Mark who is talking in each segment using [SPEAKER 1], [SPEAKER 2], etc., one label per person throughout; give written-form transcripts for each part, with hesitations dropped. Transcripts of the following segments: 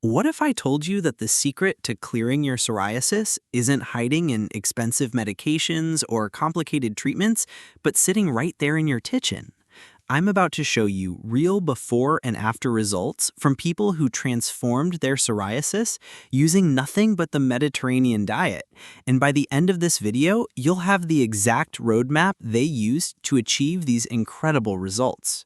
[SPEAKER 1] What if I told you that the secret to clearing your psoriasis isn't hiding in expensive medications or complicated treatments, but sitting right there in your kitchen? I'm about to show you real before and after results from people who transformed their psoriasis using nothing but the Mediterranean diet. And by the end of this video, you'll have the exact roadmap they used to achieve these incredible results.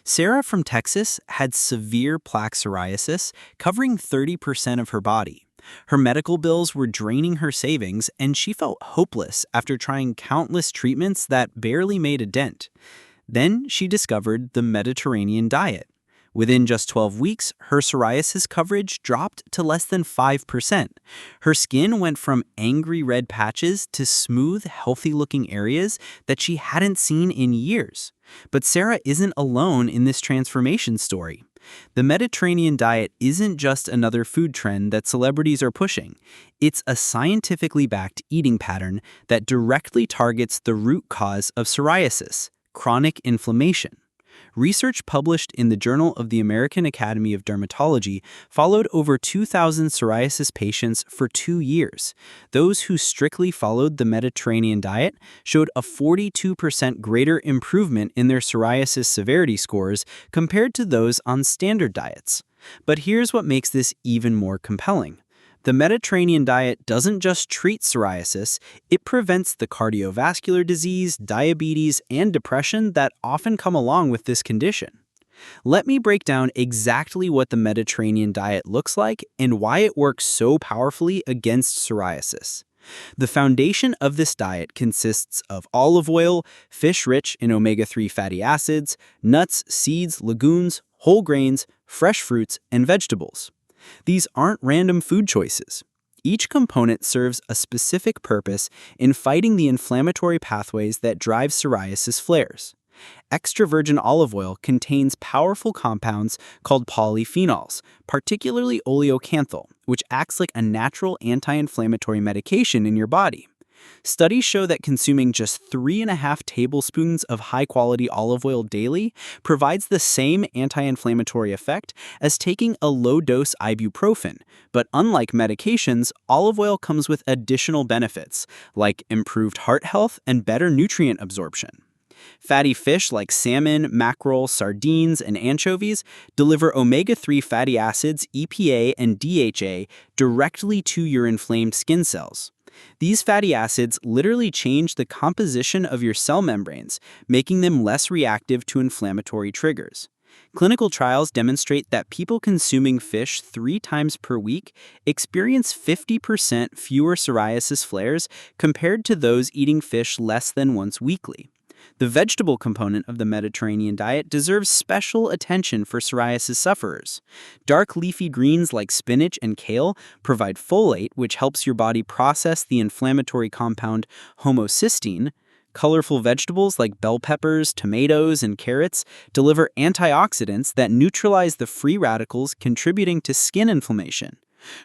[SPEAKER 1] Sarah from Texas had severe plaque psoriasis, covering 30% of her body. Her medical bills were draining her savings, and she felt hopeless after trying countless treatments that barely made a dent. Then she discovered the Mediterranean diet. Within just 12 weeks, her psoriasis coverage dropped to less than 5%. Her skin went from angry red patches to smooth, healthy-looking areas that she hadn't seen in years. But Sarah isn't alone in this transformation story. The Mediterranean diet isn't just another food trend that celebrities are pushing. It's a scientifically backed eating pattern that directly targets the root cause of psoriasis: chronic inflammation. Research published in the Journal of the American Academy of Dermatology followed over 2,000 psoriasis patients for 2 years. Those who strictly followed the Mediterranean diet showed a 42% greater improvement in their psoriasis severity scores compared to those on standard diets. But here's what makes this even more compelling. The Mediterranean diet doesn't just treat psoriasis, it prevents the cardiovascular disease, diabetes, and depression that often come along with this condition. Let me break down exactly what the Mediterranean diet looks like and why it works so powerfully against psoriasis. The foundation of this diet consists of olive oil, fish rich in omega-3 fatty acids, nuts, seeds, legumes, whole grains, fresh fruits, and vegetables. These aren't random food choices. Each component serves a specific purpose in fighting the inflammatory pathways that drive psoriasis flares. Extra virgin olive oil contains powerful compounds called polyphenols, particularly oleocanthal, which acts like a natural anti-inflammatory medication in your body. Studies show that consuming just 3.5 tablespoons of high-quality olive oil daily provides the same anti-inflammatory effect as taking a low-dose ibuprofen. But unlike medications, olive oil comes with additional benefits, like improved heart health and better nutrient absorption. Fatty fish like salmon, mackerel, sardines, and anchovies deliver omega-3 fatty acids, EPA, and DHA directly to your inflamed skin cells. These fatty acids literally change the composition of your cell membranes, making them less reactive to inflammatory triggers. Clinical trials demonstrate that people consuming fish 3 times per week experience 50% fewer psoriasis flares compared to those eating fish less than once weekly. The vegetable component of the Mediterranean diet deserves special attention for psoriasis sufferers. Dark leafy greens like spinach and kale provide folate, which helps your body process the inflammatory compound homocysteine. Colorful vegetables like bell peppers, tomatoes, and carrots deliver antioxidants that neutralize the free radicals contributing to skin inflammation.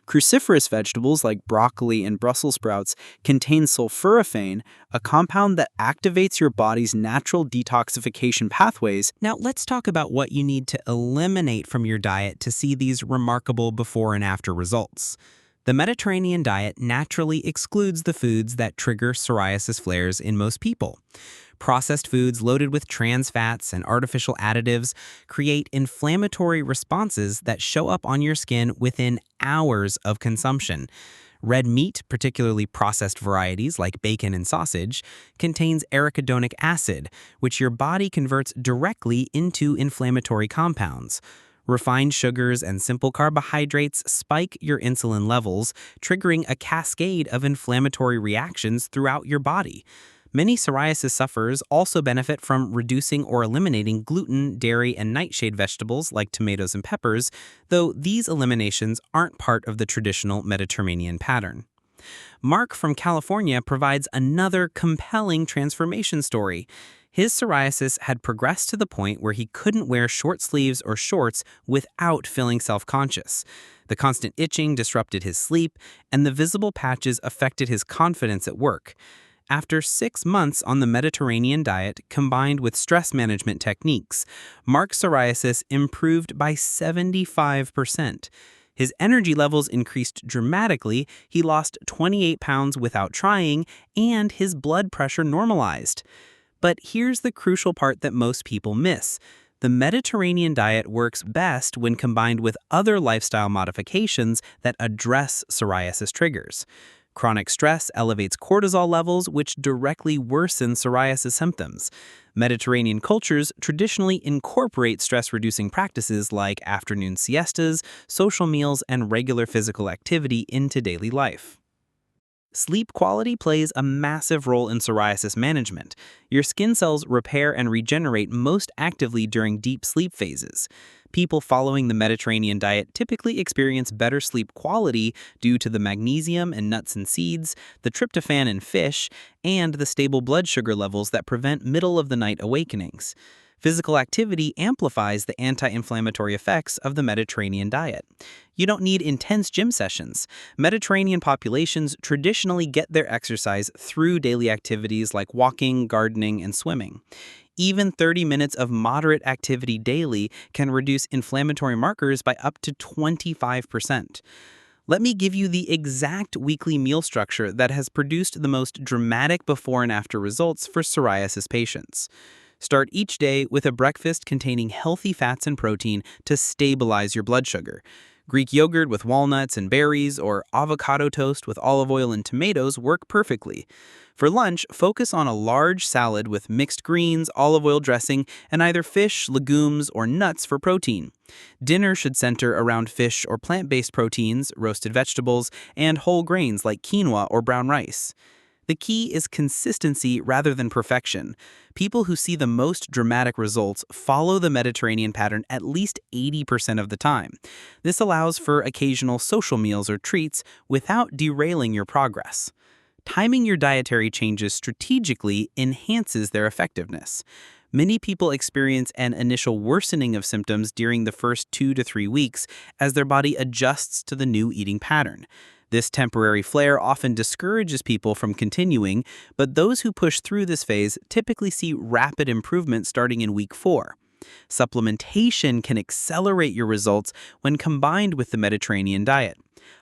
[SPEAKER 1] Cruciferous vegetables like broccoli and Brussels sprouts contain sulforaphane, a compound that activates your body's natural detoxification pathways.
[SPEAKER 2] Now, let's talk about what you need to eliminate from your diet to see these remarkable before and after results. The Mediterranean diet naturally excludes the foods that trigger psoriasis flares in most people. Processed foods loaded with trans fats and artificial additives create inflammatory responses that show up on your skin within hours of consumption. Red meat, particularly processed varieties like bacon and sausage, contains arachidonic acid, which your body converts directly into inflammatory compounds. Refined sugars and simple carbohydrates spike your insulin levels, triggering a cascade of inflammatory reactions throughout your body. Many psoriasis sufferers also benefit from reducing or eliminating gluten, dairy, and nightshade vegetables like tomatoes and peppers, though these eliminations aren't part of the traditional Mediterranean pattern. Mark from California provides another compelling transformation story. His psoriasis had progressed to the point where he couldn't wear short sleeves or shorts without feeling self-conscious. The constant itching disrupted his sleep, and the visible patches affected his confidence at work. After 6 months on the Mediterranean diet combined with stress management techniques, Mark's psoriasis improved by 75%. His energy levels increased dramatically, he lost 28 pounds without trying, and his blood pressure normalized. But here's the crucial part that most people miss. The Mediterranean diet works best when combined with other lifestyle modifications that address psoriasis triggers. Chronic stress elevates cortisol levels, which directly worsen psoriasis symptoms. Mediterranean cultures traditionally incorporate stress-reducing practices like afternoon siestas, social meals, and regular physical activity into daily life. Sleep quality plays a massive role in psoriasis management. Your skin cells repair and regenerate most actively during deep sleep phases. People following the Mediterranean diet typically experience better sleep quality due to the magnesium in nuts and seeds, the tryptophan in fish, and the stable blood sugar levels that prevent middle-of-the-night awakenings. Physical activity amplifies the anti-inflammatory effects of the Mediterranean diet. You don't need intense gym sessions. Mediterranean populations traditionally get their exercise through daily activities like walking, gardening, and swimming. Even 30 minutes of moderate activity daily can reduce inflammatory markers by up to 25%. Let me give you the exact weekly meal structure that has produced the most dramatic before and after results for psoriasis patients. Start each day with a breakfast containing healthy fats and protein to stabilize your blood sugar. Greek yogurt with walnuts and berries or avocado toast with olive oil and tomatoes work perfectly. For lunch, focus on a large salad with mixed greens, olive oil dressing, and either fish, legumes, or nuts for protein. Dinner should center around fish or plant-based proteins, roasted vegetables, and whole grains like quinoa or brown rice. The key is consistency rather than perfection. People who see the most dramatic results follow the Mediterranean pattern at least 80% of the time. This allows for occasional social meals or treats without derailing your progress. Timing your dietary changes strategically enhances their effectiveness. Many people experience an initial worsening of symptoms during the first 2 to 3 weeks as their body adjusts to the new eating pattern. This temporary flare often discourages people from continuing, but those who push through this phase typically see rapid improvement starting in week 4. Supplementation can accelerate your results when combined with the Mediterranean diet.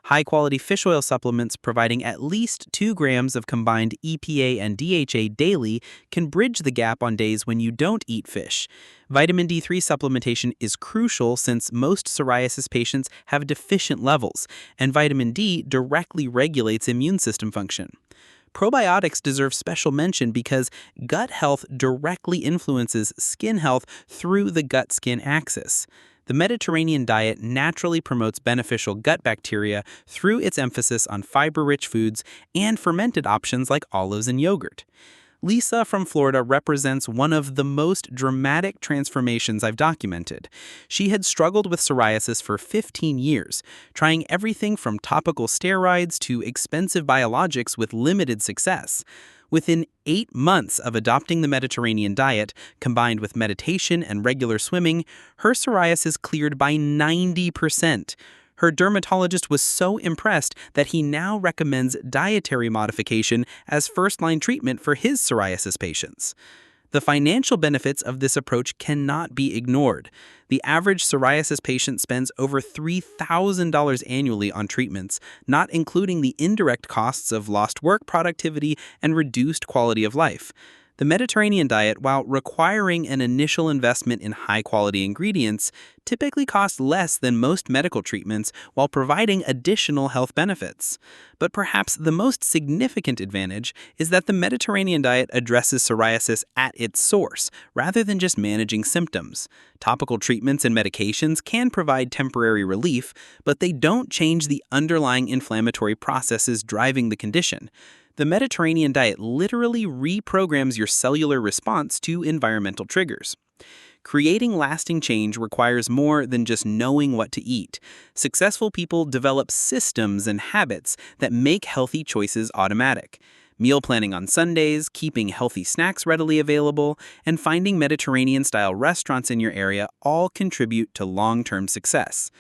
[SPEAKER 2] High-quality fish oil supplements providing at least 2 grams of combined EPA and DHA daily can bridge the gap on days when you don't eat fish. Vitamin D3 supplementation is crucial since most psoriasis patients have deficient levels, and vitamin D directly regulates immune system function. Probiotics deserve special mention because gut health directly influences skin health through the gut-skin axis. The Mediterranean diet naturally promotes beneficial gut bacteria through its emphasis on fiber-rich foods and fermented options like olives and yogurt. Lisa from Florida represents one of the most dramatic transformations I've documented. She had struggled with psoriasis for 15 years, trying everything from topical steroids to expensive biologics with limited success. Within 8 months of adopting the Mediterranean diet, combined with meditation and regular swimming, her psoriasis cleared by 90%. Her dermatologist was so impressed that he now recommends dietary modification as first-line treatment for his psoriasis patients. The financial benefits of this approach cannot be ignored. The average psoriasis patient spends over $3,000 annually on treatments, not including the indirect costs of lost work productivity and reduced quality of life. The Mediterranean diet, while requiring an initial investment in high-quality ingredients, typically costs less than most medical treatments while providing additional health benefits. But perhaps the most significant advantage is that the Mediterranean diet addresses psoriasis at its source, rather than just managing symptoms. Topical treatments and medications can provide temporary relief, but they don't change the underlying inflammatory processes driving the condition. The Mediterranean diet literally reprograms your cellular response to environmental triggers. Creating lasting change requires more than just knowing what to eat. Successful people develop systems and habits that make healthy choices automatic. Meal planning on Sundays, keeping healthy snacks readily available, and finding Mediterranean-style restaurants in your area all contribute to long-term success.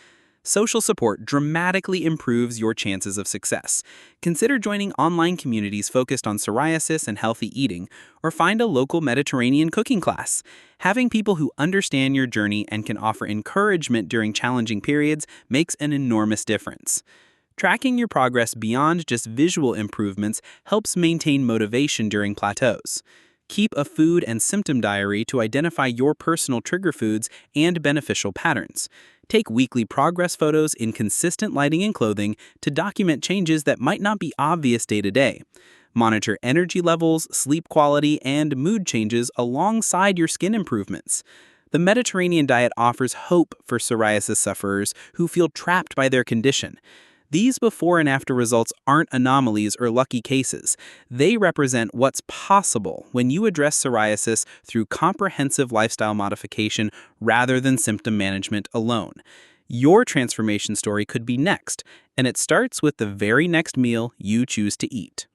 [SPEAKER 1] Social support dramatically improves your chances of success. Consider joining online communities focused on psoriasis and healthy eating, or find a local Mediterranean cooking class. Having people who understand your journey and can offer encouragement during challenging periods makes an enormous difference. Tracking your progress beyond just visual improvements helps maintain motivation during plateaus. Keep a food and symptom diary to identify your personal trigger foods and beneficial patterns. Take weekly progress photos in consistent lighting and clothing to document changes that might not be obvious day to day. Monitor energy levels, sleep quality, and mood changes alongside your skin improvements. The Mediterranean diet offers hope for psoriasis sufferers who feel trapped by their condition. These before and after results aren't anomalies or lucky cases. They represent what's possible when you address psoriasis through comprehensive lifestyle modification rather than symptom management alone. Your transformation story could be next, and it starts with the very next meal you choose to eat.